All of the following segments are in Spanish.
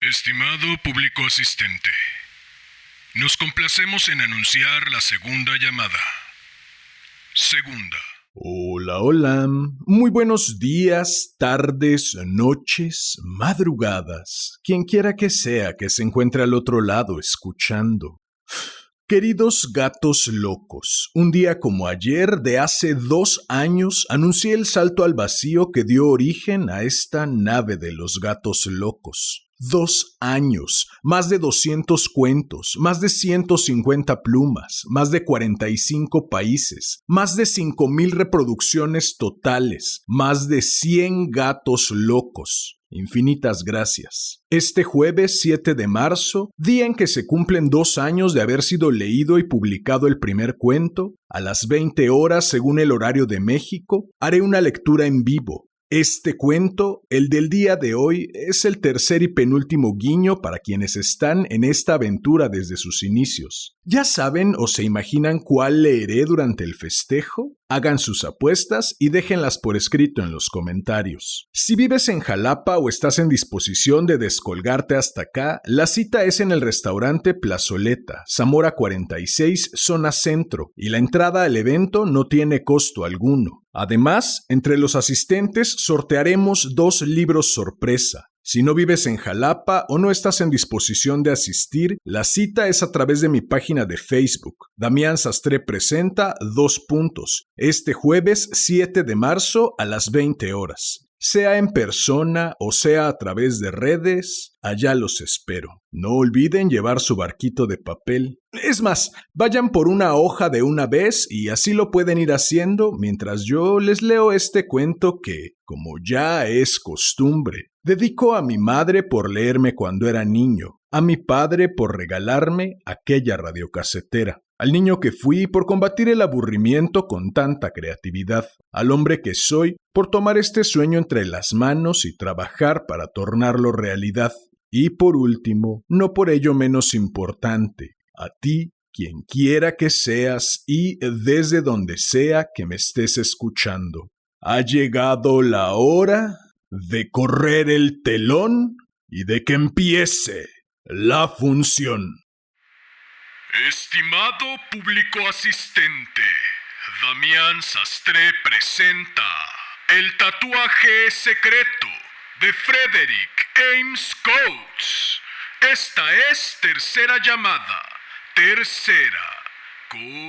Estimado público asistente, nos complacemos en anunciar la segunda llamada. Segunda. Hola, hola. Muy buenos días, tardes, noches, madrugadas. Quien quiera que sea que se encuentre al otro lado escuchando. Queridos gatos locos, un día como ayer de hace 2 años anuncié el salto al vacío que dio origen a esta nave de los gatos locos. 2 años, más de 200 cuentos, más de 150 plumas, más de 45 países, más de 5,000 reproducciones totales, más de 100 gatos locos. Infinitas gracias. Este jueves 7 de marzo, día en que se cumplen 2 años de haber sido leído y publicado el primer cuento, a las 20 horas según el horario de México, haré una lectura en vivo. Este cuento, el del día de hoy, es el tercer y penúltimo guiño para quienes están en esta aventura desde sus inicios. ¿Ya saben o se imaginan cuál leeré durante el festejo? Hagan sus apuestas y déjenlas por escrito en los comentarios. Si vives en Jalapa o estás en disposición de descolgarte hasta acá, la cita es en el restaurante Plazoleta, Zamora 46, zona centro, y la entrada al evento no tiene costo alguno. Además, entre los asistentes sortearemos 2 libros sorpresa. Si no vives en Jalapa o no estás en disposición de asistir, la cita es a través de mi página de Facebook. Damián Sastre presenta 2 puntos. Este jueves 7 de marzo a las 20 horas. Sea en persona o sea a través de redes, allá los espero. No olviden llevar su barquito de papel. Es más, vayan por una hoja de una vez y así lo pueden ir haciendo mientras yo les leo este cuento que, como ya es costumbre, dedico a mi madre por leerme cuando era niño, a mi padre por regalarme aquella radiocasetera, al niño que fui por combatir el aburrimiento con tanta creatividad, al hombre que soy por tomar este sueño entre las manos y trabajar para tornarlo realidad. Y por último, no por ello menos importante, a ti, quien quiera que seas y desde donde sea que me estés escuchando. Ha llegado la hora de correr el telón y de que empiece la función. Estimado público asistente, Damián Sastre presenta El tatuaje secreto de Frederick Ames Coates. Esta es tercera llamada. Tercera. Comenzamos.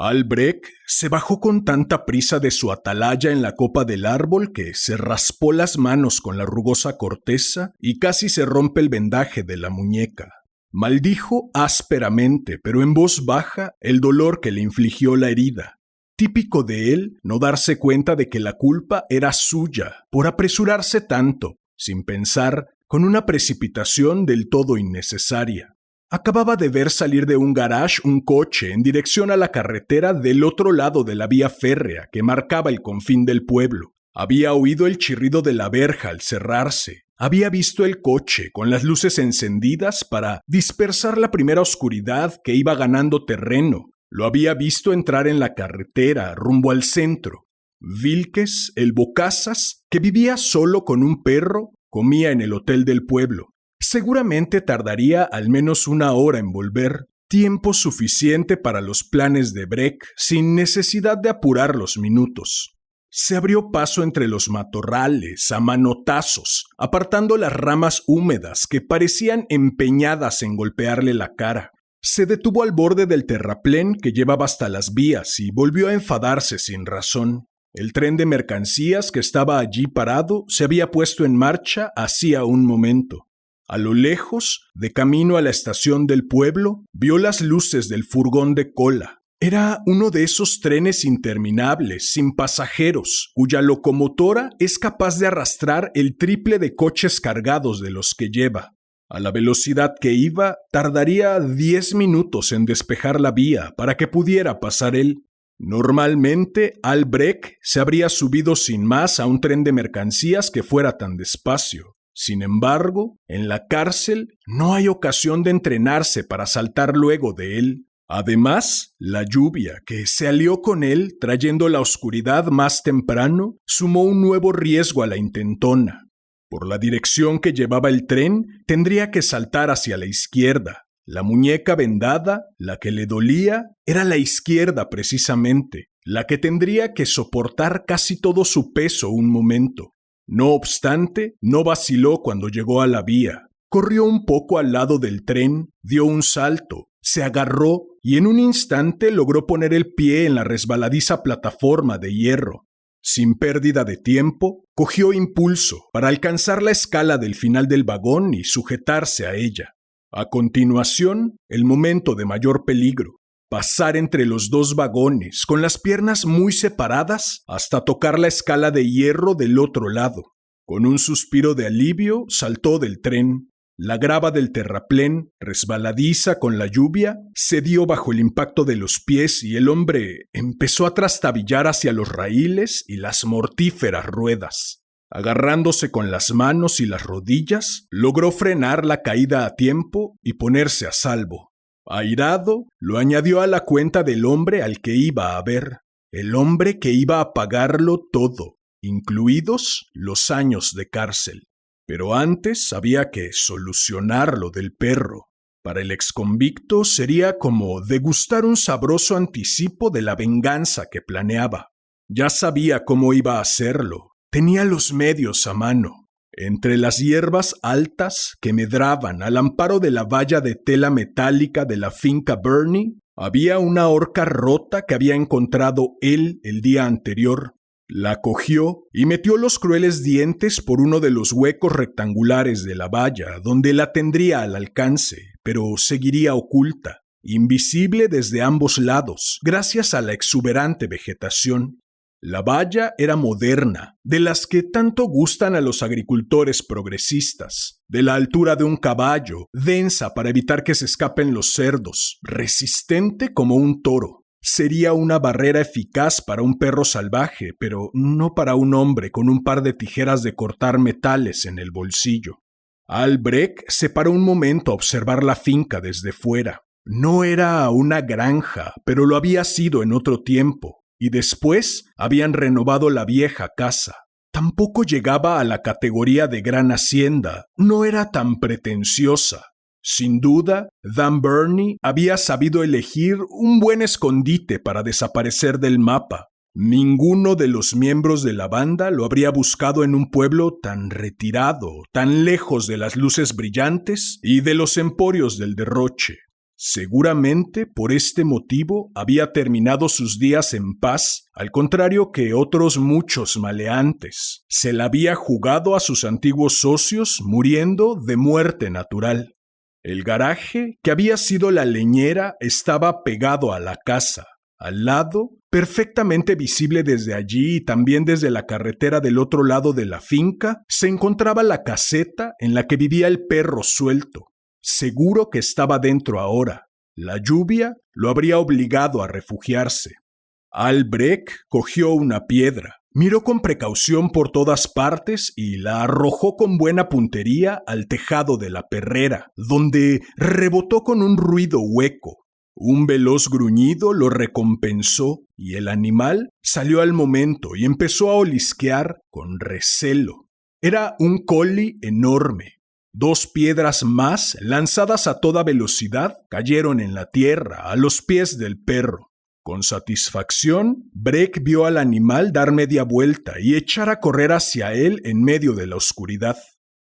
Albrecht se bajó con tanta prisa de su atalaya en la copa del árbol que se raspó las manos con la rugosa corteza y casi se rompe el vendaje de la muñeca. Maldijo ásperamente, pero en voz baja, el dolor que le infligió la herida. Típico de él no darse cuenta de que la culpa era suya por apresurarse tanto, sin pensar, con una precipitación del todo innecesaria. Acababa de ver salir de un garage un coche en dirección a la carretera del otro lado de la vía férrea que marcaba el confín del pueblo. Había oído el chirrido de la verja al cerrarse. Había visto el coche con las luces encendidas para dispersar la primera oscuridad que iba ganando terreno. Lo había visto entrar en la carretera rumbo al centro. Vilques, el bocazas, que vivía solo con un perro, comía en el hotel del pueblo. Seguramente tardaría al menos 1 hora en volver, tiempo suficiente para los planes de Breck sin necesidad de apurar los minutos. Se abrió paso entre los matorrales a manotazos, apartando las ramas húmedas que parecían empeñadas en golpearle la cara. Se detuvo al borde del terraplén que llevaba hasta las vías y volvió a enfadarse sin razón. El tren de mercancías que estaba allí parado se había puesto en marcha hacía un momento. A lo lejos, de camino a la estación del pueblo, vio las luces del furgón de cola. Era uno de esos trenes interminables, sin pasajeros, cuya locomotora es capaz de arrastrar el triple de coches cargados de los que lleva. A la velocidad que iba, tardaría 10 minutos en despejar la vía para que pudiera pasar él. Normalmente, Albrecht se habría subido sin más a un tren de mercancías que fuera tan despacio. Sin embargo, en la cárcel no hay ocasión de entrenarse para saltar luego de él. Además, la lluvia, que se alió con él trayendo la oscuridad más temprano, sumó un nuevo riesgo a la intentona. Por la dirección que llevaba el tren, tendría que saltar hacia la izquierda. La muñeca vendada, la que le dolía, era la izquierda precisamente, la que tendría que soportar casi todo su peso un momento. No obstante, no vaciló cuando llegó a la vía. Corrió un poco al lado del tren, dio un salto, se agarró y en un instante logró poner el pie en la resbaladiza plataforma de hierro. Sin pérdida de tiempo, cogió impulso para alcanzar la escala del final del vagón y sujetarse a ella. A continuación, el momento de mayor peligro, pasar entre los dos vagones con las piernas muy separadas hasta tocar la escala de hierro del otro lado. Con un suspiro de alivio, saltó del tren. La grava del terraplén, resbaladiza con la lluvia, cedió bajo el impacto de los pies y el hombre empezó a trastabillar hacia los raíles y las mortíferas ruedas. Agarrándose con las manos y las rodillas, logró frenar la caída a tiempo y ponerse a salvo. Airado, lo añadió a la cuenta del hombre al que iba a ver, el hombre que iba a pagarlo todo, incluidos los años de cárcel. Pero antes había que solucionar lo del perro. Para el exconvicto sería como degustar un sabroso anticipo de la venganza que planeaba. Ya sabía cómo iba a hacerlo. Tenía los medios a mano. Entre las hierbas altas que medraban al amparo de la valla de tela metálica de la finca Burney, había una horca rota que había encontrado él el día anterior. La cogió y metió los crueles dientes por uno de los huecos rectangulares de la valla, donde la tendría al alcance, pero seguiría oculta, invisible desde ambos lados, gracias a la exuberante vegetación. La valla era moderna, de las que tanto gustan a los agricultores progresistas, de la altura de un caballo, densa para evitar que se escapen los cerdos, resistente como un toro. Sería una barrera eficaz para un perro salvaje, pero no para un hombre con un par de tijeras de cortar metales en el bolsillo. Albrecht se paró un momento a observar la finca desde fuera. No era una granja, pero lo había sido en otro tiempo, y después habían renovado la vieja casa. Tampoco llegaba a la categoría de gran hacienda, no era tan pretenciosa. Sin duda, Dan Burney había sabido elegir un buen escondite para desaparecer del mapa. Ninguno de los miembros de la banda lo habría buscado en un pueblo tan retirado, tan lejos de las luces brillantes y de los emporios del derroche. Seguramente por este motivo había terminado sus días en paz, al contrario que otros muchos maleantes. Se la había jugado a sus antiguos socios muriendo de muerte natural. El garaje, que había sido la leñera, estaba pegado a la casa. Al lado, perfectamente visible desde allí y también desde la carretera del otro lado de la finca, se encontraba la caseta en la que vivía el perro suelto. Seguro que estaba dentro ahora. La lluvia lo habría obligado a refugiarse. Albrecht cogió una piedra. Miró con precaución por todas partes y la arrojó con buena puntería al tejado de la perrera, donde rebotó con un ruido hueco. Un veloz gruñido lo recompensó y el animal salió al momento y empezó a olisquear con recelo. Era un collie enorme. 2 piedras más, lanzadas a toda velocidad, cayeron en la tierra a los pies del perro. Con satisfacción, Breck vio al animal dar media vuelta y echar a correr hacia él en medio de la oscuridad.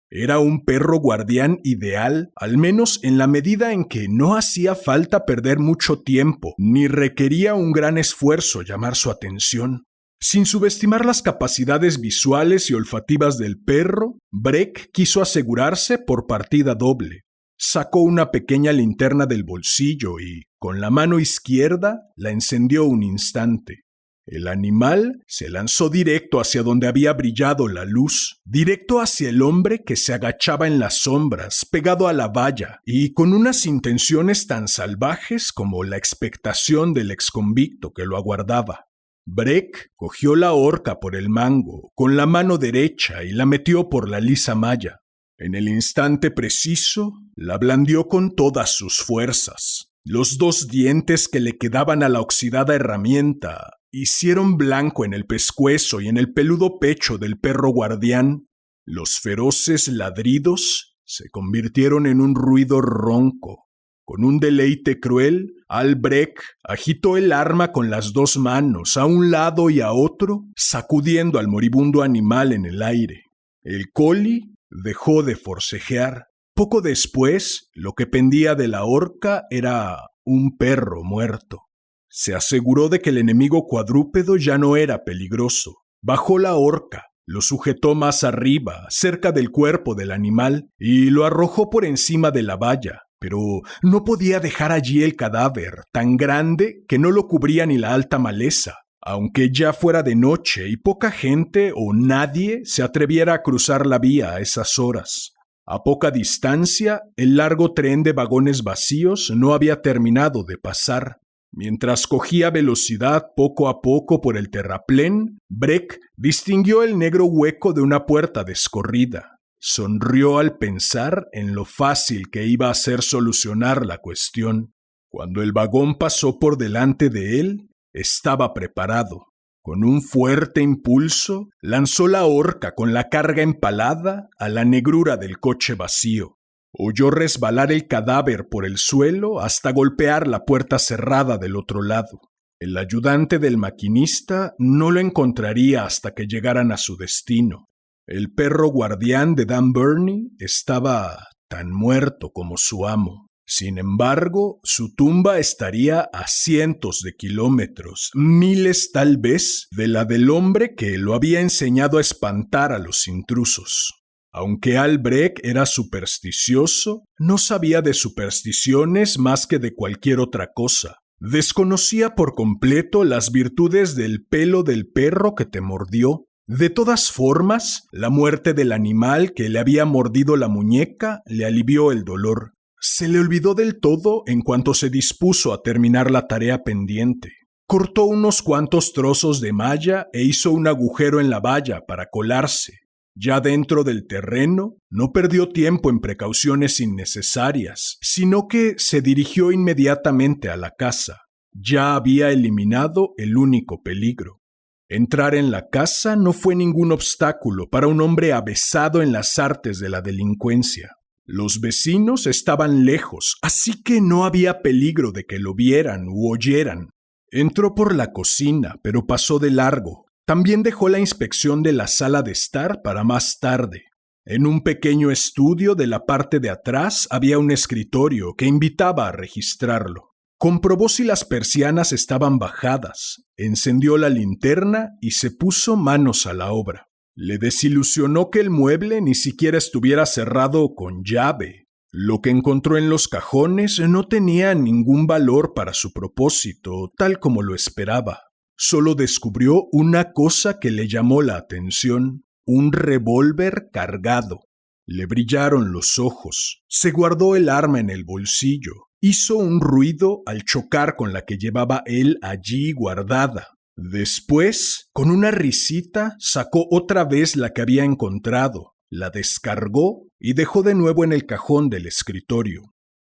Era un perro guardián ideal, al menos en la medida en que no hacía falta perder mucho tiempo, ni requería un gran esfuerzo llamar su atención. Sin subestimar las capacidades visuales y olfativas del perro, Breck quiso asegurarse por partida doble. Sacó una pequeña linterna del bolsillo y, con la mano izquierda, la encendió un instante. El animal se lanzó directo hacia donde había brillado la luz, directo hacia el hombre que se agachaba en las sombras, pegado a la valla, y con unas intenciones tan salvajes como la expectación del exconvicto que lo aguardaba. Breck cogió la horca por el mango con la mano derecha y la metió por la lisa malla. En el instante preciso, la blandió con todas sus fuerzas. Los 2 dientes que le quedaban a la oxidada herramienta hicieron blanco en el pescuezo y en el peludo pecho del perro guardián. Los feroces ladridos se convirtieron en un ruido ronco. Con un deleite cruel, Albrecht agitó el arma con las 2 manos a un lado y a otro, sacudiendo al moribundo animal en el aire. El collie dejó de forcejear. Poco después, lo que pendía de la horca era un perro muerto. Se aseguró de que el enemigo cuadrúpedo ya no era peligroso. Bajó la horca, lo sujetó más arriba, cerca del cuerpo del animal, y lo arrojó por encima de la valla. Pero no podía dejar allí el cadáver, tan grande que no lo cubría ni la alta maleza, aunque ya fuera de noche y poca gente o nadie se atreviera a cruzar la vía a esas horas. A poca distancia, el largo tren de vagones vacíos no había terminado de pasar. Mientras cogía velocidad poco a poco por el terraplén, Breck distinguió el negro hueco de una puerta descorrida. Sonrió al pensar en lo fácil que iba a ser solucionar la cuestión. Cuando el vagón pasó por delante de él, estaba preparado. Con un fuerte impulso, lanzó la horca con la carga empalada a la negrura del coche vacío. Oyó resbalar el cadáver por el suelo hasta golpear la puerta cerrada del otro lado. El ayudante del maquinista no lo encontraría hasta que llegaran a su destino. El perro guardián de Dan Burney estaba tan muerto como su amo. Sin embargo, su tumba estaría a cientos de kilómetros, miles tal vez, de la del hombre que lo había enseñado a espantar a los intrusos. Aunque Albrecht era supersticioso, no sabía de supersticiones más que de cualquier otra cosa. Desconocía por completo las virtudes del pelo del perro que te mordió. De todas formas, la muerte del animal que le había mordido la muñeca le alivió el dolor. Se le olvidó del todo en cuanto se dispuso a terminar la tarea pendiente. Cortó unos cuantos trozos de malla e hizo un agujero en la valla para colarse. Ya dentro del terreno, no perdió tiempo en precauciones innecesarias, sino que se dirigió inmediatamente a la casa. Ya había eliminado el único peligro. Entrar en la casa no fue ningún obstáculo para un hombre avesado en las artes de la delincuencia. Los vecinos estaban lejos, así que no había peligro de que lo vieran u oyeran. Entró por la cocina, pero pasó de largo. También dejó la inspección de la sala de estar para más tarde. En un pequeño estudio de la parte de atrás había un escritorio que invitaba a registrarlo. Comprobó si las persianas estaban bajadas, encendió la linterna y se puso manos a la obra. Le desilusionó que el mueble ni siquiera estuviera cerrado con llave. Lo que encontró en los cajones no tenía ningún valor para su propósito, tal como lo esperaba. Solo descubrió una cosa que le llamó la atención: un revólver cargado. Le brillaron los ojos. Se guardó el arma en el bolsillo. Hizo un ruido al chocar con la que llevaba él allí guardada. Después, con una risita, sacó otra vez la que había encontrado, la descargó y dejó de nuevo en el cajón del escritorio.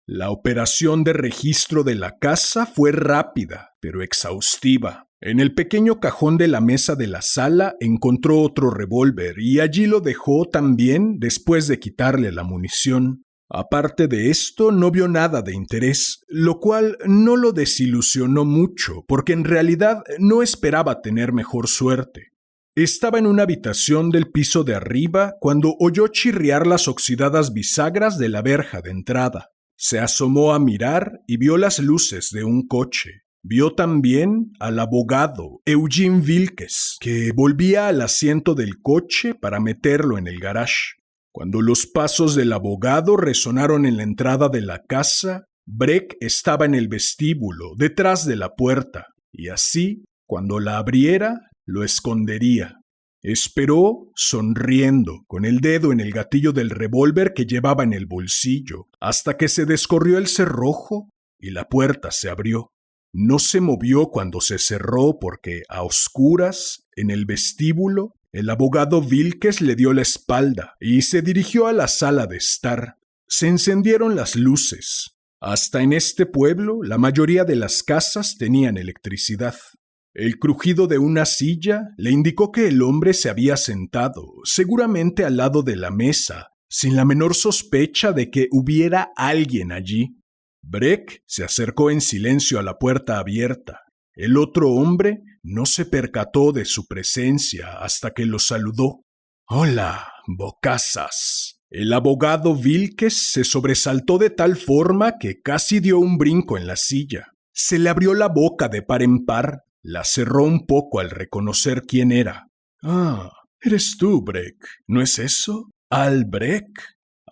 La operación de registro de la casa fue rápida, pero exhaustiva. En el pequeño cajón de la mesa de la sala encontró otro revólver y allí lo dejó también después de quitarle la munición. Aparte de esto, no vio nada de interés, lo cual no lo desilusionó mucho, porque en realidad no esperaba tener mejor suerte. Estaba en una habitación del piso de arriba cuando oyó chirriar las oxidadas bisagras de la verja de entrada. Se asomó a mirar y vio las luces de un coche. Vio también al abogado Eugene Wilkes, que volvía al asiento del coche para meterlo en el garage. Cuando los pasos del abogado resonaron en la entrada de la casa, Breck estaba en el vestíbulo, detrás de la puerta, y así Cuando la abriera, lo escondería. Esperó, sonriendo, con el dedo en el gatillo del revólver que llevaba en el bolsillo, hasta que se descorrió el cerrojo y la puerta se abrió. No se movió cuando se cerró porque, a oscuras, en el vestíbulo, el abogado Vilkes le dio la espalda y se dirigió a la sala de estar. Se encendieron las luces. Hasta en este pueblo, la mayoría de las casas tenían electricidad. El crujido de una silla le indicó que el hombre se había sentado, seguramente al lado de la mesa, sin la menor sospecha de que hubiera alguien allí. Breck se acercó en silencio a la puerta abierta. El otro hombre no se percató de su presencia hasta que lo saludó. «Hola, bocazas». El abogado Vilkes se sobresaltó de tal forma que casi dio un brinco en la silla. Se le abrió la boca de par en par. La cerró un poco al reconocer quién era. «Ah, eres tú, Breck, ¿no es eso? ¿Al Breck?»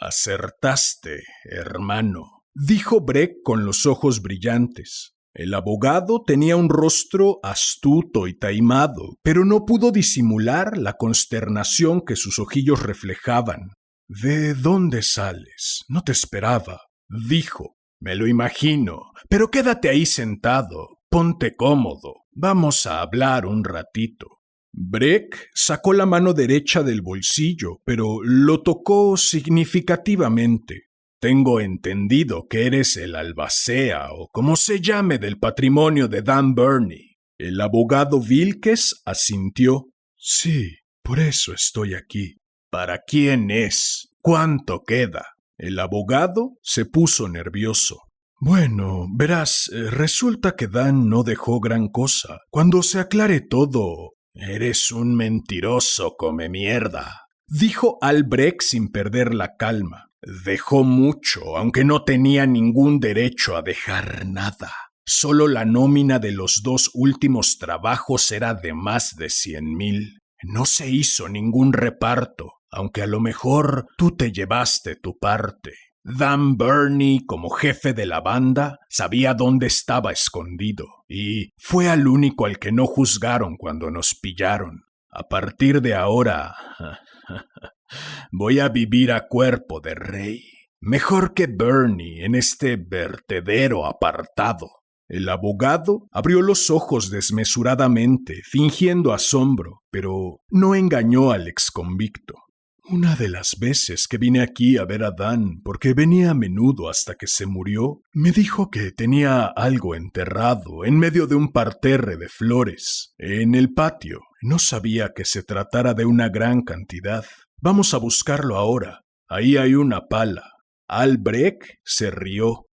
«Acertaste, hermano», dijo Breck con los ojos brillantes. El abogado tenía un rostro astuto y taimado, pero no pudo disimular la consternación que sus ojillos reflejaban. «¿De dónde sales? No te esperaba», dijo. «Me lo imagino, pero quédate ahí sentado. Ponte cómodo. Vamos a hablar un ratito». Breck sacó la mano derecha del bolsillo, pero lo tocó significativamente. «Tengo entendido que eres el albacea o como se llame del patrimonio de Dan Burney». El abogado Vilkes asintió. «Sí, por eso estoy aquí». «¿Para quién es? ¿Cuánto queda?» El abogado se puso nervioso. «Bueno, verás, resulta que Dan no dejó gran cosa. Cuando se aclare todo...» «Eres un mentiroso come mierda», dijo Al Breck sin perder la calma. «Dejó mucho, aunque no tenía ningún derecho a dejar nada. Solo la nómina de los 2 últimos trabajos era de más de 100,000. No se hizo ningún reparto, aunque a lo mejor tú te llevaste tu parte. Dan Burney, como jefe de la banda, sabía dónde estaba escondido, y fue al único al que no juzgaron cuando nos pillaron. A partir de ahora, voy a vivir a cuerpo de rey, mejor que Burney en este vertedero apartado». El abogado abrió los ojos desmesuradamente, fingiendo asombro, pero no engañó al exconvicto. «Una de las veces que vine aquí a ver a Dan, porque venía a menudo hasta que se murió, me dijo que tenía algo enterrado en medio de un parterre de flores, en el patio. No sabía que se tratara de una gran cantidad. Vamos a buscarlo ahora. Ahí hay una pala». Al Breck se rió.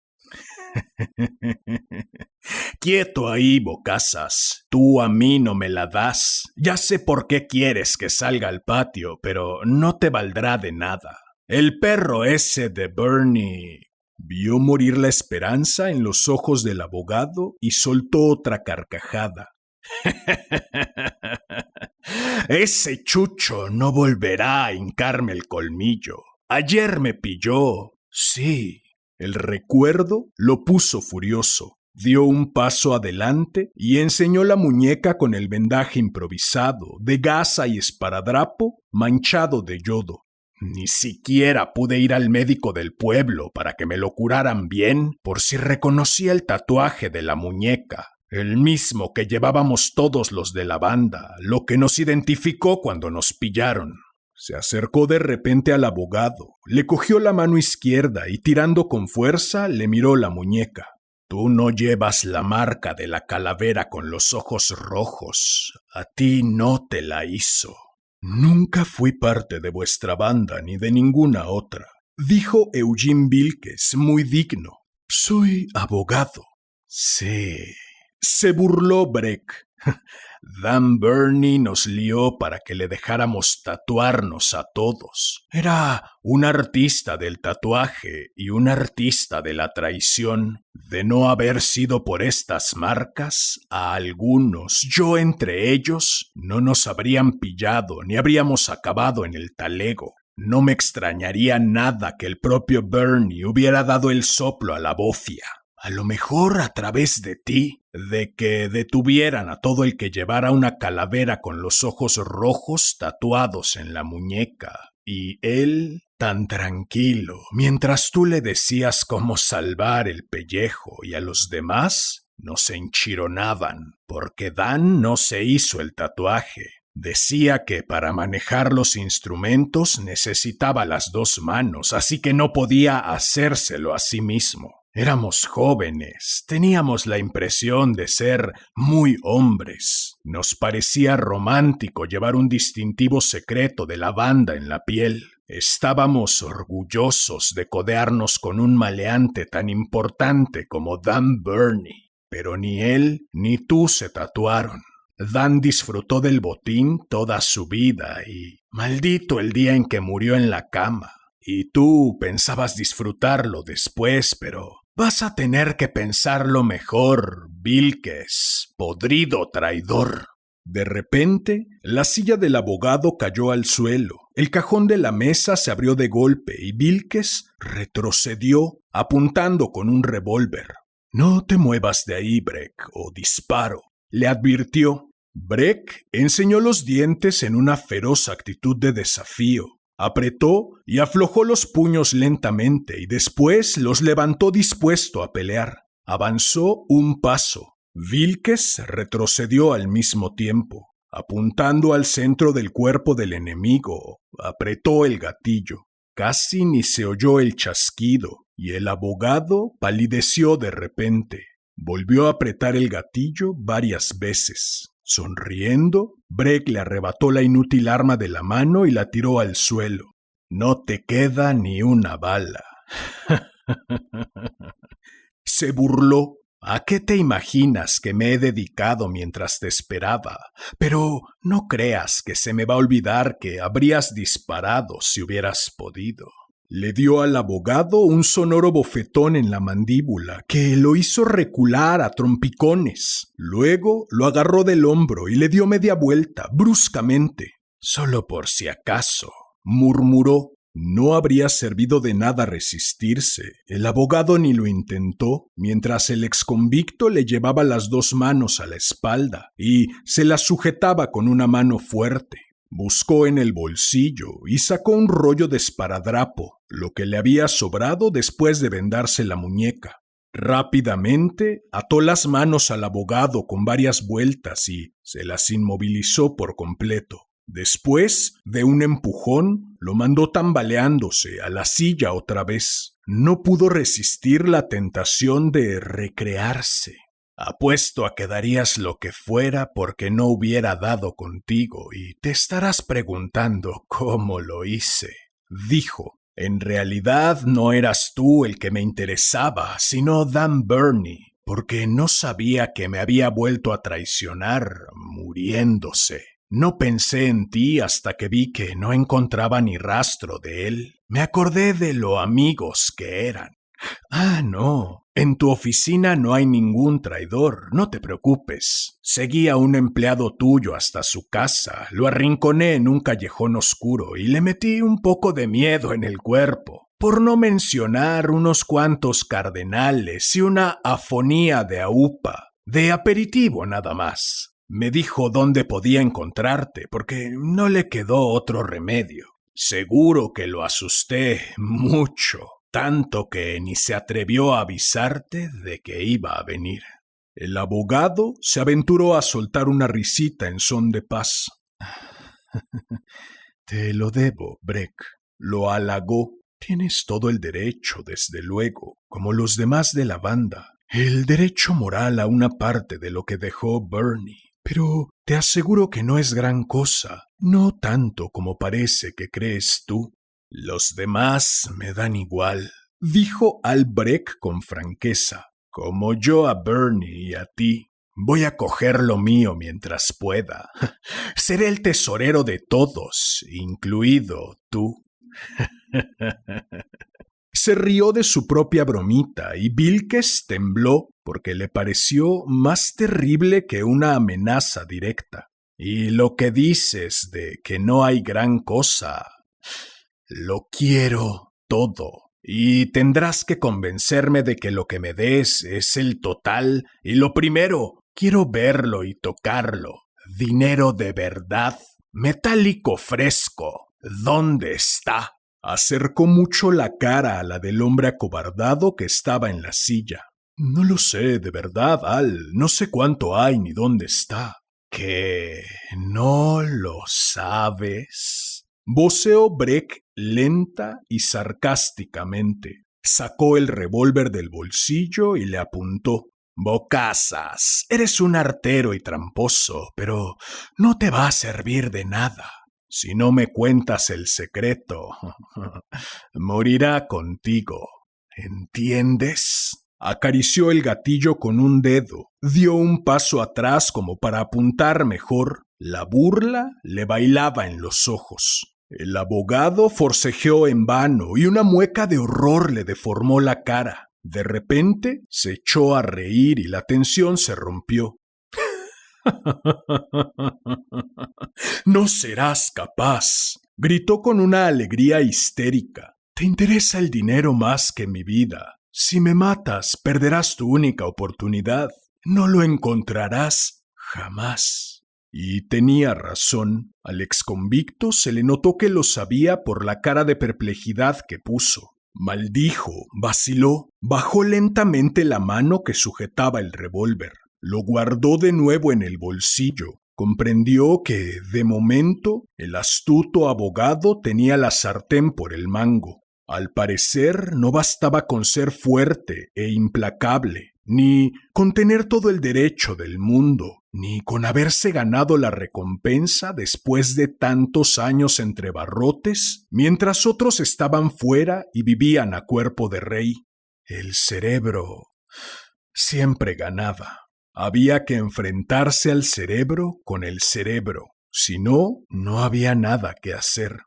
«Quieto ahí, bocazas. Tú a mí no me la das. Ya sé por qué quieres que salga al patio, pero no te valdrá de nada. El perro ese de Burney...» Vio morir la esperanza en los ojos del abogado y soltó otra carcajada. «Ese chucho no volverá a hincarme el colmillo. Ayer me pilló. Sí». El recuerdo lo puso furioso. Dio un paso adelante y enseñó la muñeca con el vendaje improvisado, de gasa y esparadrapo, manchado de yodo. «Ni siquiera pude ir al médico del pueblo para que me lo curaran bien, por si reconocía el tatuaje de la muñeca, el mismo que llevábamos todos los de la banda, lo que nos identificó cuando nos pillaron». Se acercó de repente al abogado, le cogió la mano izquierda y tirando con fuerza le miró la muñeca. «Tú no llevas la marca de la calavera con los ojos rojos. A ti no te la hizo». «Nunca fui parte de vuestra banda ni de ninguna otra», dijo Eugene Vilkes, muy digno. «Soy abogado». «Sí», se burló Breck. «Dan Burney nos lió para que le dejáramos tatuarnos a todos. Era un artista del tatuaje y un artista de la traición. De no haber sido por estas marcas, a algunos, yo entre ellos, no nos habrían pillado ni habríamos acabado en el talego. No me extrañaría nada que el propio Burney hubiera dado el soplo a la bofia. A lo mejor a través de ti. de que detuvieran a todo el que llevara una calavera con los ojos rojos tatuados en la muñeca, y él tan tranquilo, mientras tú le decías cómo salvar el pellejo y a los demás no se enchironaban, porque Dan no se hizo el tatuaje. Decía que para manejar los instrumentos necesitaba las dos manos, así que no podía hacérselo a sí mismo. Éramos jóvenes, teníamos la impresión de ser muy hombres. Nos parecía romántico llevar un distintivo secreto de la banda en la piel. Estábamos orgullosos de codearnos con un maleante tan importante como Dan Burney, pero ni él ni tú se tatuaron. Dan disfrutó del botín toda su vida y maldito el día en que murió en la cama. Y tú pensabas disfrutarlo después, pero vas a tener que pensarlo mejor, Vilques, podrido traidor. De repente, la silla del abogado cayó al suelo, el cajón de la mesa se abrió de golpe y Vilques retrocedió, apuntando con un revólver. «No te muevas de ahí, Breck, o disparo», le advirtió. Breck enseñó los dientes en una feroz actitud de desafío. Apretó y aflojó los puños lentamente y después los levantó dispuesto a pelear. Avanzó un paso. Vilques retrocedió al mismo tiempo. Apuntando al centro del cuerpo del enemigo, apretó el gatillo. Casi ni se oyó el chasquido y el abogado palideció de repente. Volvió a apretar el gatillo varias veces. Sonriendo, Breck le arrebató la inútil arma de la mano y la tiró al suelo. «No te queda ni una bala». Se burló. «¿A qué te imaginas que me he dedicado mientras te esperaba? Pero no creas que se me va a olvidar que habrías disparado si hubieras podido». Le dio al abogado un sonoro bofetón en la mandíbula que lo hizo recular a trompicones. Luego lo agarró del hombro y le dio media vuelta, bruscamente. «Solo por si acaso», murmuró. No habría servido de nada resistirse. El abogado ni lo intentó, mientras el exconvicto le llevaba las dos manos a la espalda y se las sujetaba con una mano fuerte. Buscó en el bolsillo y sacó un rollo de esparadrapo, lo que le había sobrado después de vendarse la muñeca. Rápidamente ató las manos al abogado con varias vueltas y se las inmovilizó por completo. Después, de un empujón, lo mandó tambaleándose a la silla otra vez. No pudo resistir la tentación de recrearse. «Apuesto a que darías lo que fuera porque no hubiera dado contigo y te estarás preguntando cómo lo hice», dijo. «En realidad no eras tú el que me interesaba, sino Dan Burney, porque no sabía que me había vuelto a traicionar muriéndose. No pensé en ti hasta que vi que no encontraba ni rastro de él. Me acordé de lo amigos que eran. Ah, no, en tu oficina no hay ningún traidor, no te preocupes. Seguí a un empleado tuyo hasta su casa, lo arrinconé en un callejón oscuro y le metí un poco de miedo en el cuerpo, por no mencionar unos cuantos cardenales y una afonía de aupa, de aperitivo nada más. Me dijo dónde podía encontrarte porque no le quedó otro remedio. Seguro que lo asusté mucho, tanto que ni se atrevió a avisarte de que iba a venir». El abogado se aventuró a soltar una risita en son de paz. «Te lo debo, Breck», lo halagó. «Tienes todo el derecho, desde luego, como los demás de la banda. El derecho moral a una parte de lo que dejó Burney. Pero te aseguro que no es gran cosa, no tanto como parece que crees tú. Los demás me dan igual», dijo Albrecht con franqueza. «Como yo a Burney y a ti. Voy a coger lo mío mientras pueda. Seré el tesorero de todos, incluido tú». Se rió de su propia bromita y Vilques tembló porque le pareció más terrible que una amenaza directa. «Y lo que dices de que no hay gran cosa, lo quiero todo», Y tendrás que convencerme de que lo que me des es el total y lo primero, quiero verlo y tocarlo. Dinero de verdad, metálico fresco. ¿Dónde está? Acercó mucho la cara a la del hombre acobardado que estaba en la silla. No lo sé, de verdad, Al. No sé cuánto hay ni dónde está. ¿Qué? ¿No lo sabes? Voceó Breck lenta y sarcásticamente. Sacó el revólver del bolsillo y le apuntó. Bocazas, eres un artero y tramposo, pero no te va a servir de nada. Si no me cuentas el secreto, morirá contigo. ¿Entiendes? Acarició el gatillo con un dedo, dio un paso atrás como para apuntar mejor. La burla le bailaba en los ojos. El abogado forcejeó en vano y una mueca de horror le deformó la cara. De repente se echó a reír y la tensión se rompió. No serás capaz, gritó con una alegría histérica. Te interesa el dinero más que mi vida. Si me matas, perderás tu única oportunidad. No lo encontrarás jamás. Y tenía razón. Al exconvicto se le notó que lo sabía por la cara de perplejidad que puso. Maldijo, vaciló, bajó lentamente la mano que sujetaba el revólver. Lo guardó de nuevo en el bolsillo. Comprendió que, de momento, el astuto abogado tenía la sartén por el mango. Al parecer, no bastaba con ser fuerte e implacable, ni con tener todo el derecho del mundo, ni con haberse ganado la recompensa después de tantos años entre barrotes, mientras otros estaban fuera y vivían a cuerpo de rey. El cerebro siempre ganaba. Había que enfrentarse al cerebro con el cerebro. Si no, no había nada que hacer.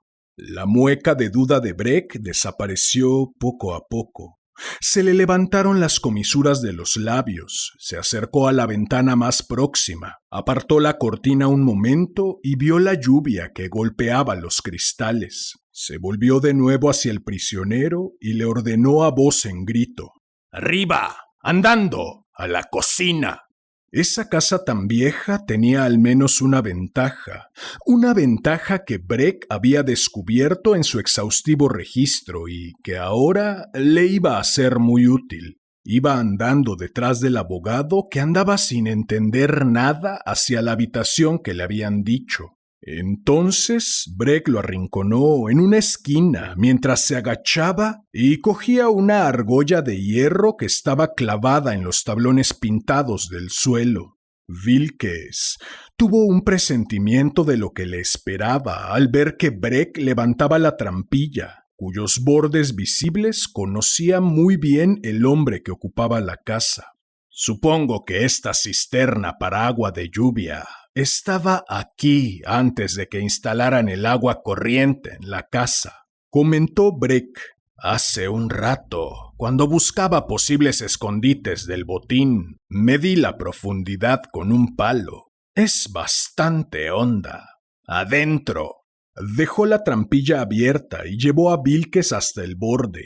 La mueca de duda de Breck desapareció poco a poco. Se le levantaron las comisuras de los labios, se acercó a la ventana más próxima, apartó la cortina un momento y vio la lluvia que golpeaba los cristales. Se volvió de nuevo hacia el prisionero y le ordenó a voz en grito: ¡Arriba! ¡Andando! ¡A la cocina! Esa casa tan vieja tenía al menos una ventaja que Breck había descubierto en su exhaustivo registro y que ahora le iba a ser muy útil. Iba andando detrás del abogado que andaba sin entender nada hacia la habitación que le habían dicho. Entonces Breck lo arrinconó en una esquina mientras se agachaba y cogía una argolla de hierro que estaba clavada en los tablones pintados del suelo. Vilkes tuvo un presentimiento de lo que le esperaba al ver que Breck levantaba la trampilla, cuyos bordes visibles conocía muy bien el hombre que ocupaba la casa. Supongo que esta cisterna para agua de lluvia estaba aquí antes de que instalaran el agua corriente en la casa, comentó Breck. Hace un rato, cuando buscaba posibles escondites del botín, medí la profundidad con un palo. Es bastante honda. Adentro. Dejó la trampilla abierta y llevó a Vilkes hasta el borde.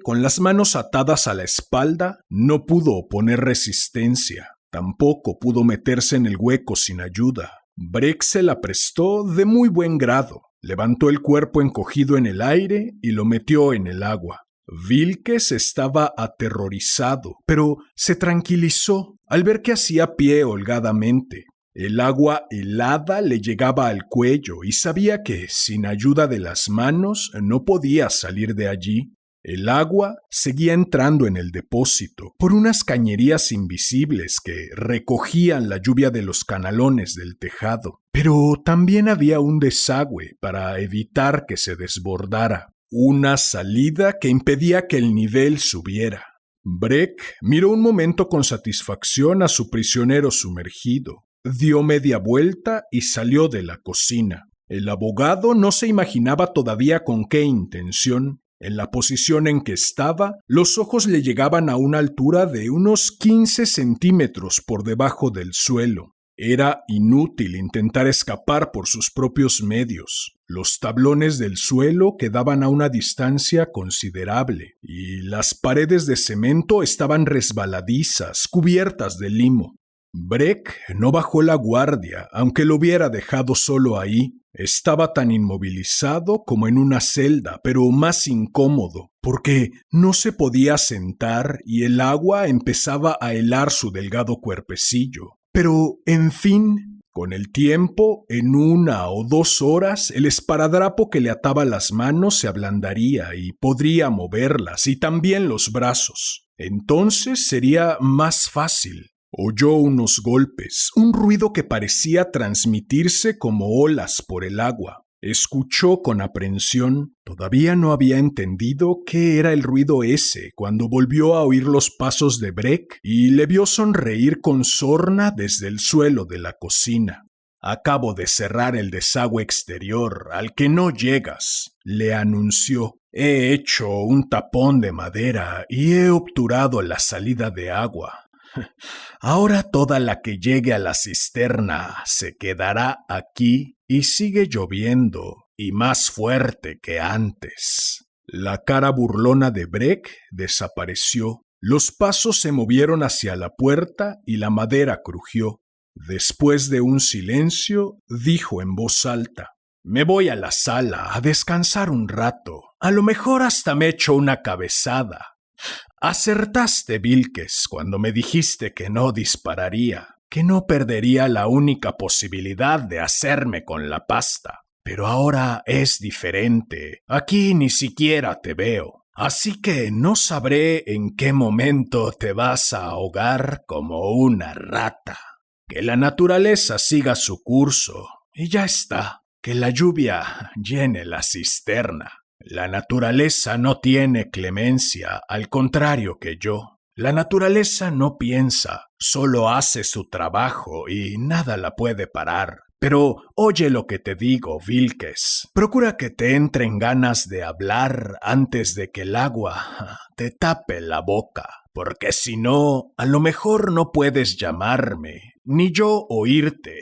Con las manos atadas a la espalda, no pudo oponer resistencia. Tampoco pudo meterse en el hueco sin ayuda. Breck se la prestó de muy buen grado. Levantó el cuerpo encogido en el aire y lo metió en el agua. Vilkes estaba aterrorizado, pero se tranquilizó al ver que hacía pie holgadamente. El agua helada le llegaba al cuello y sabía que, sin ayuda de las manos, no podía salir de allí. El agua seguía entrando en el depósito por unas cañerías invisibles que recogían la lluvia de los canalones del tejado. Pero también había un desagüe para evitar que se desbordara, una salida que impedía que el nivel subiera. Breck miró un momento con satisfacción a su prisionero sumergido, dio media vuelta y salió de la cocina. El abogado no se imaginaba todavía con qué intención. En la posición en que estaba, los ojos le llegaban a una altura de unos 15 centímetros por debajo del suelo. Era inútil intentar escapar por sus propios medios. Los tablones del suelo quedaban a una distancia considerable y las paredes de cemento estaban resbaladizas, cubiertas de limo. Breck no bajó la guardia, aunque lo hubiera dejado solo ahí. Estaba tan inmovilizado como en una celda, pero más incómodo, porque no se podía sentar y el agua empezaba a helar su delgado cuerpecillo. Pero, en fin, con el tiempo, en 1 o 2 horas, el esparadrapo que le ataba las manos se ablandaría y podría moverlas, y también los brazos. Entonces sería más fácil. Oyó unos golpes, un ruido que parecía transmitirse como olas por el agua. Escuchó con aprensión. Todavía no había entendido qué era el ruido ese cuando volvió a oír los pasos de Breck y le vio sonreír con sorna desde el suelo de la cocina. «Acabo de cerrar el desagüe exterior, al que no llegas», le anunció. «He hecho un tapón de madera y he obturado la salida de agua. Ahora toda la que llegue a la cisterna se quedará aquí y sigue lloviendo y más fuerte que antes». La cara burlona de Breck desapareció. Los pasos se movieron hacia la puerta y la madera crujió. Después de un silencio, dijo en voz alta: «Me voy a la sala a descansar un rato. A lo mejor hasta me echo una cabezada. Acertaste, Vilques, cuando me dijiste que no dispararía, que no perdería la única posibilidad de hacerme con la pasta. Pero ahora es diferente. Aquí ni siquiera te veo. Así que no sabré en qué momento te vas a ahogar como una rata. Que la naturaleza siga su curso y ya está. Que la lluvia llene la cisterna. La naturaleza no tiene clemencia, al contrario que yo. La naturaleza no piensa, solo hace su trabajo y nada la puede parar. Pero oye lo que te digo, Vilques. Procura que te entren ganas de hablar antes de que el agua te tape la boca, porque si no, a lo mejor no puedes llamarme, ni yo oírte.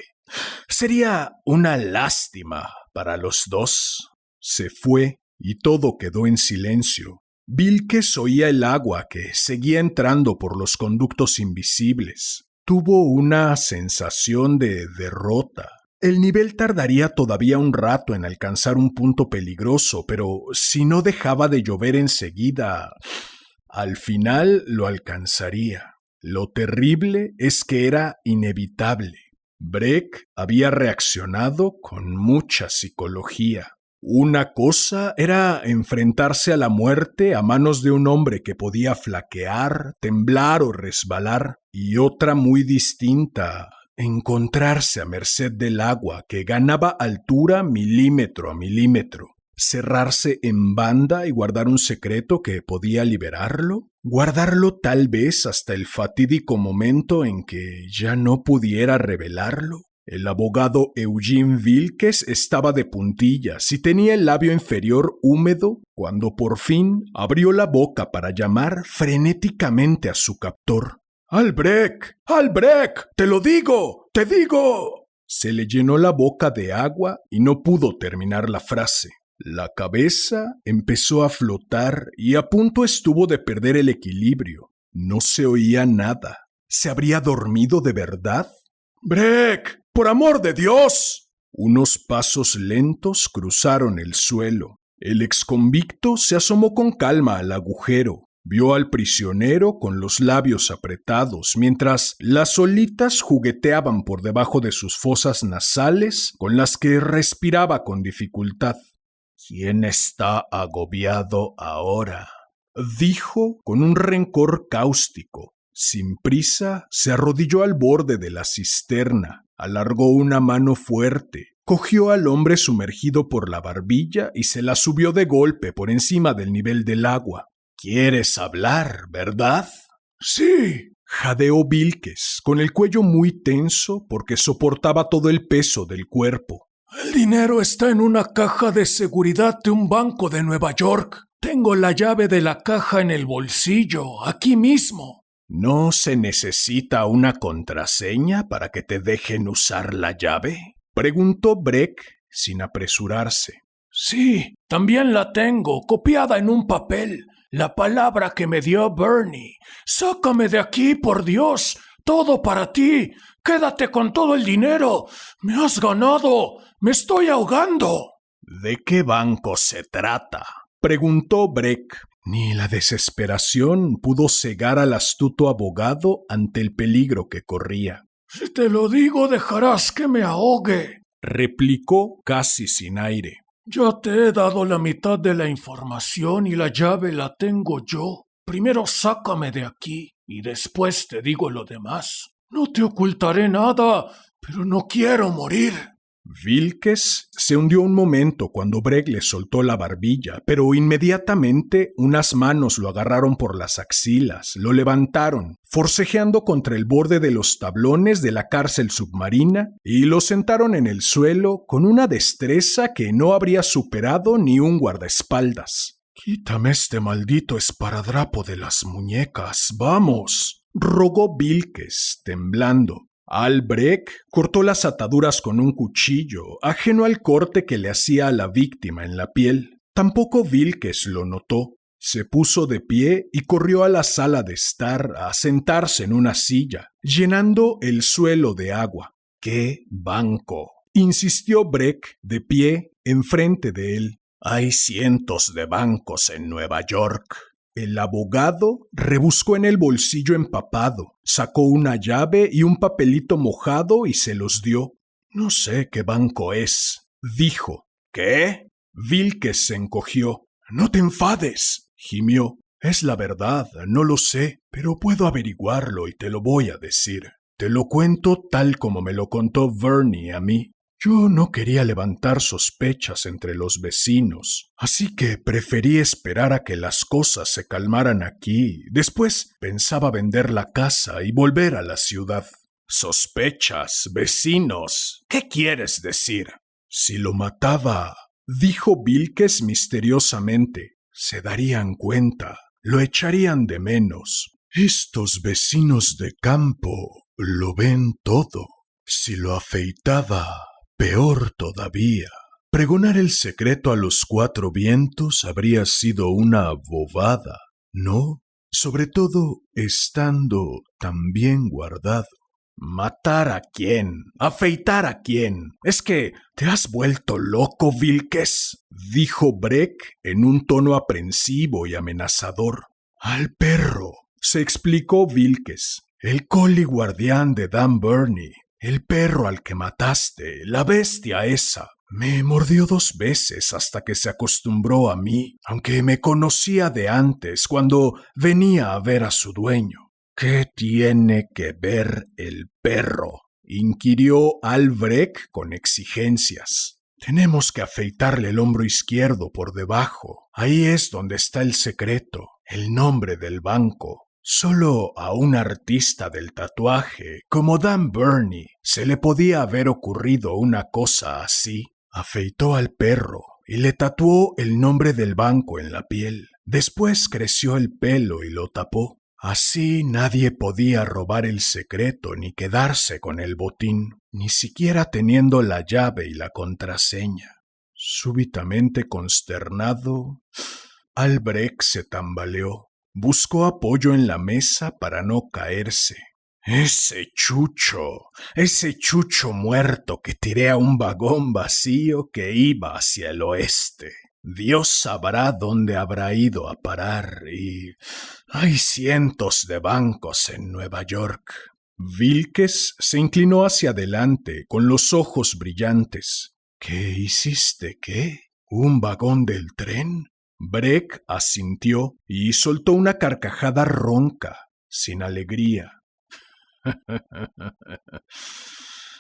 Sería una lástima para los dos». Se fue y todo quedó en silencio. Vilques oía el agua que seguía entrando por los conductos invisibles. Tuvo una sensación de derrota. El nivel tardaría todavía un rato en alcanzar un punto peligroso, pero si no dejaba de llover enseguida, al final lo alcanzaría. Lo terrible es que era inevitable. Breck había reaccionado con mucha psicología. Una cosa era enfrentarse a la muerte a manos de un hombre que podía flaquear, temblar o resbalar, y otra muy distinta, encontrarse a merced del agua que ganaba altura milímetro a milímetro. ¿Cerrarse en banda y guardar un secreto que podía liberarlo? ¿Guardarlo tal vez hasta el fatídico momento en que ya no pudiera revelarlo? El abogado Eugene Vilques estaba de puntillas y tenía el labio inferior húmedo cuando por fin abrió la boca para llamar frenéticamente a su captor. «¡Albrecht! ¡Albrecht! ¡Te lo digo! ¡Te digo!». Se le llenó la boca de agua y no pudo terminar la frase. La cabeza empezó a flotar y a punto estuvo de perder el equilibrio. No se oía nada. ¿Se habría dormido de verdad? «¡Breck! ¡Por amor de Dios!». Unos pasos lentos cruzaron el suelo. El exconvicto se asomó con calma al agujero. Vio al prisionero con los labios apretados, mientras las olitas jugueteaban por debajo de sus fosas nasales, con las que respiraba con dificultad. «¿Quién está agobiado ahora?», dijo con un rencor cáustico. Sin prisa, se arrodilló al borde de la cisterna, alargó una mano fuerte, cogió al hombre sumergido por la barbilla y se la subió de golpe por encima del nivel del agua. «¿Quieres hablar, verdad?». «Sí», jadeó Vilques, con el cuello muy tenso porque soportaba todo el peso del cuerpo. «El dinero está en una caja de seguridad de un banco de Nueva York. Tengo la llave de la caja en el bolsillo, aquí mismo». ¿No se necesita una contraseña para que te dejen usar la llave?, preguntó Breck sin apresurarse. Sí, también la tengo, copiada en un papel. La palabra que me dio Bernie. Sácame de aquí, por Dios. Todo para ti. Quédate con todo el dinero. Me has ganado. Me estoy ahogando. ¿De qué banco se trata?, preguntó Breck. Ni la desesperación pudo cegar al astuto abogado ante el peligro que corría. Si te lo digo, dejarás que me ahogue, replicó casi sin aire. Ya te he dado la mitad de la información y la llave la tengo yo. Primero sácame de aquí y después te digo lo demás. No te ocultaré nada, pero no quiero morir. Vilkes se hundió un momento cuando Breck le soltó la barbilla, pero inmediatamente unas manos lo agarraron por las axilas, lo levantaron, forcejeando contra el borde de los tablones de la cárcel submarina, y lo sentaron en el suelo con una destreza que no habría superado ni un guardaespaldas. «Quítame este maldito esparadrapo de las muñecas, vamos», rogó Vilkes, temblando. Breck cortó las ataduras con un cuchillo, ajeno al corte que le hacía a la víctima en la piel. Tampoco Vilkes lo notó. Se puso de pie y corrió a la sala de estar a sentarse en una silla, llenando el suelo de agua. ¡Qué banco!, insistió Breck, de pie, enfrente de él. Hay cientos de bancos en Nueva York. El abogado rebuscó en el bolsillo empapado, sacó una llave y un papelito mojado y se los dio. «No sé qué banco es», dijo. «¿Qué?». Vilkes se encogió. «No te enfades», gimió. «Es la verdad, no lo sé, pero puedo averiguarlo y te lo voy a decir. Te lo cuento tal como me lo contó Bernie a mí. Yo no quería levantar sospechas entre los vecinos, así que preferí esperar a que las cosas se calmaran aquí. Después pensaba vender la casa y volver a la ciudad». «Sospechas, vecinos, ¿qué quieres decir?». «Si lo mataba», dijo Vilkes misteriosamente, «se darían cuenta, lo echarían de menos. Estos vecinos de campo lo ven todo. Si lo afeitaba, peor todavía. Pregonar el secreto a los cuatro vientos habría sido una bobada, ¿no? Sobre todo estando tan bien guardado». «¿Matar a quién? ¿Afeitar a quién? ¿Es que te has vuelto loco, Vilkes?», dijo Breck en un tono aprensivo y amenazador. «Al perro», se explicó Vilkes, «el collie guardián de Dan Bernie. El perro al que mataste, la bestia esa, me mordió 2 veces hasta que se acostumbró a mí, aunque me conocía de antes cuando venía a ver a su dueño». «¿Qué tiene que ver el perro?», inquirió Breck con exigencias. «Tenemos que afeitarle el hombro izquierdo por debajo. Ahí es donde está el secreto, el nombre del banco. Solo a un artista del tatuaje como Dan Bernie se le podía haber ocurrido una cosa así». Afeitó al perro y le tatuó el nombre del banco en la piel. Después creció el pelo y lo tapó. Así nadie podía robar el secreto ni quedarse con el botín, ni siquiera teniendo la llave y la contraseña. Súbitamente consternado, Breck se tambaleó. Buscó apoyo en la mesa para no caerse. Ese chucho muerto que tiré a un vagón vacío que iba hacia el oeste. Dios sabrá dónde habrá ido a parar y hay cientos de bancos en Nueva York». Vilkes se inclinó hacia adelante con los ojos brillantes. «¿Qué hiciste, qué? ¿Un vagón del tren?». Breck asintió y soltó una carcajada ronca, sin alegría.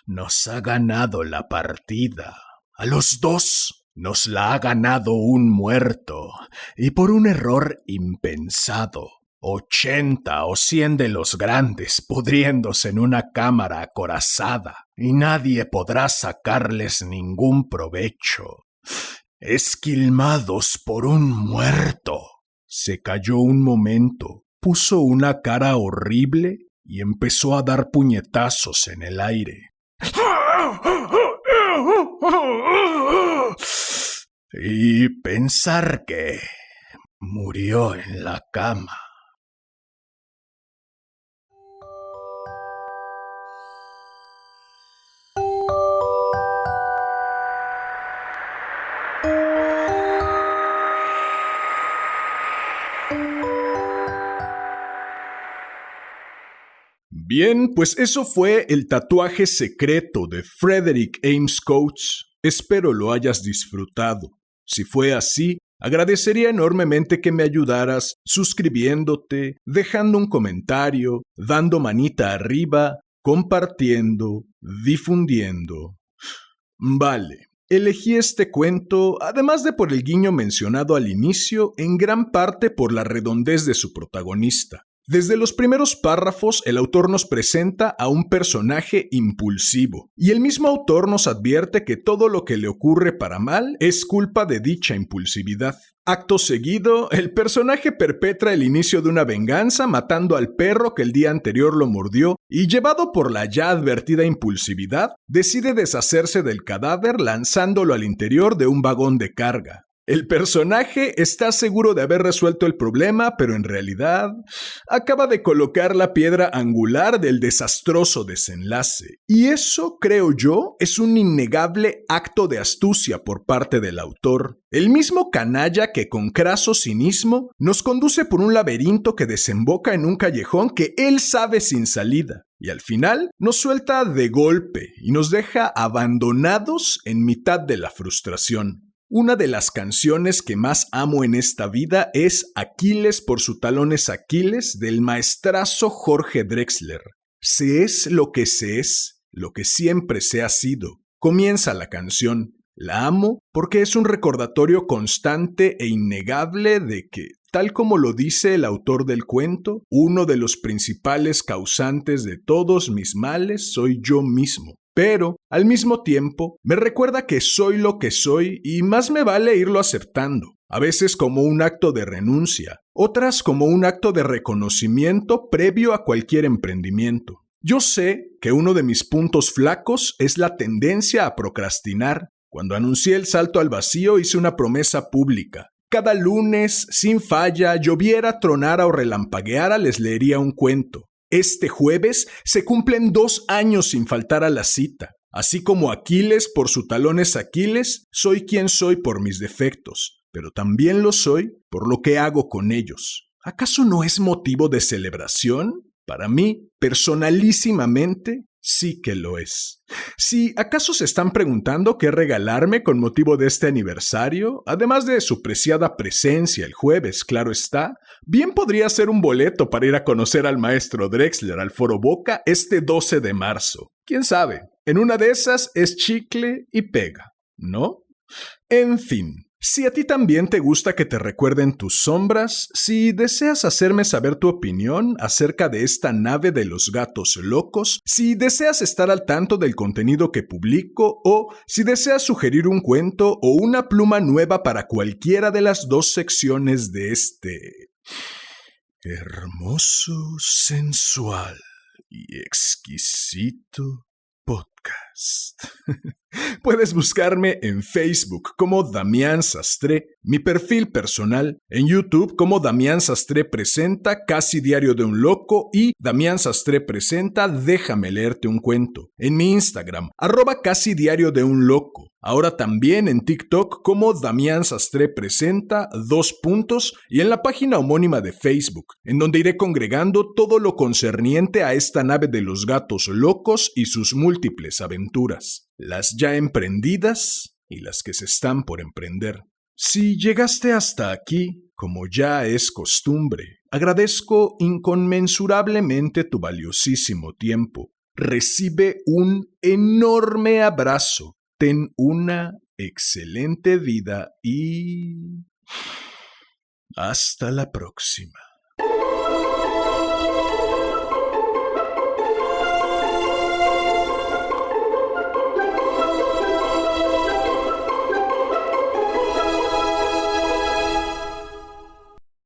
«Nos ha ganado la partida. A los 2 nos la ha ganado un muerto, y por un error impensado. 80 o 100 de los grandes pudriéndose en una cámara acorazada, y nadie podrá sacarles ningún provecho. Esquilmados por un muerto». Se calló un momento, puso una cara horrible y empezó a dar puñetazos en el aire. Y pensar que murió en la cama. Bien, pues eso fue el tatuaje secreto de Frederick Ames Coates. Espero lo hayas disfrutado. Si fue así, agradecería enormemente que me ayudaras suscribiéndote, dejando un comentario, dando manita arriba, compartiendo, difundiendo. Vale, elegí este cuento, además de por el guiño mencionado al inicio, en gran parte por la redondez de su protagonista. Desde los primeros párrafos, el autor nos presenta a un personaje impulsivo, y el mismo autor nos advierte que todo lo que le ocurre para mal es culpa de dicha impulsividad. Acto seguido, el personaje perpetra el inicio de una venganza matando al perro que el día anterior lo mordió y, llevado por la ya advertida impulsividad, decide deshacerse del cadáver lanzándolo al interior de un vagón de carga. El personaje está seguro de haber resuelto el problema, pero en realidad acaba de colocar la piedra angular del desastroso desenlace. Y eso, creo yo, es un innegable acto de astucia por parte del autor. El mismo canalla que con craso cinismo nos conduce por un laberinto que desemboca en un callejón que él sabe sin salida. Y al final nos suelta de golpe y nos deja abandonados en mitad de la frustración. Una de las canciones que más amo en esta vida es Aquiles por su talón es Aquiles del maestrazo Jorge Drexler. Se es lo que se es, lo que siempre se ha sido. Comienza la canción. La amo porque es un recordatorio constante e innegable de que, tal como lo dice el autor del cuento, uno de los principales causantes de todos mis males soy yo mismo. Pero, al mismo tiempo, me recuerda que soy lo que soy y más me vale irlo aceptando, a veces como un acto de renuncia, otras como un acto de reconocimiento previo a cualquier emprendimiento. Yo sé que uno de mis puntos flacos es la tendencia a procrastinar. Cuando anuncié el salto al vacío hice una promesa pública. Cada lunes, sin falla, lloviera, tronara o relampagueara, les leería un cuento. Este jueves se cumplen 2 años sin faltar a la cita. Así como Aquiles por su talón es Aquiles, soy quien soy por mis defectos, pero también lo soy por lo que hago con ellos. ¿Acaso no es motivo de celebración? Para mí, personalísimamente, sí que lo es. Si acaso se están preguntando qué regalarme con motivo de este aniversario, además de su preciada presencia el jueves, claro está, bien podría ser un boleto para ir a conocer al maestro Drexler al Foro Boca este 12 de marzo. ¿Quién sabe? En una de esas es chicle y pega, ¿no? En fin. Si a ti también te gusta que te recuerden tus sombras, si deseas hacerme saber tu opinión acerca de esta nave de los gatos locos, si deseas estar al tanto del contenido que publico o si deseas sugerir un cuento o una pluma nueva para cualquiera de las 2 secciones de este hermoso, sensual y exquisito podcast. Puedes buscarme en Facebook como Damián Sastre, mi perfil personal, en YouTube como Damián Sastre Presenta Casi Diario de un Loco y Damián Sastre Presenta Déjame leerte un cuento, en mi Instagram, @Casi Diario de un Loco. Ahora también en TikTok como Damián Sastre Presenta, y en la página homónima de Facebook, en donde iré congregando todo lo concerniente a esta nave de los gatos locos y sus múltiples aventuras, las ya emprendidas y las que se están por emprender. Si llegaste hasta aquí, como ya es costumbre, agradezco inconmensurablemente tu valiosísimo tiempo. Recibe un enorme abrazo. Ten una excelente vida y hasta la próxima.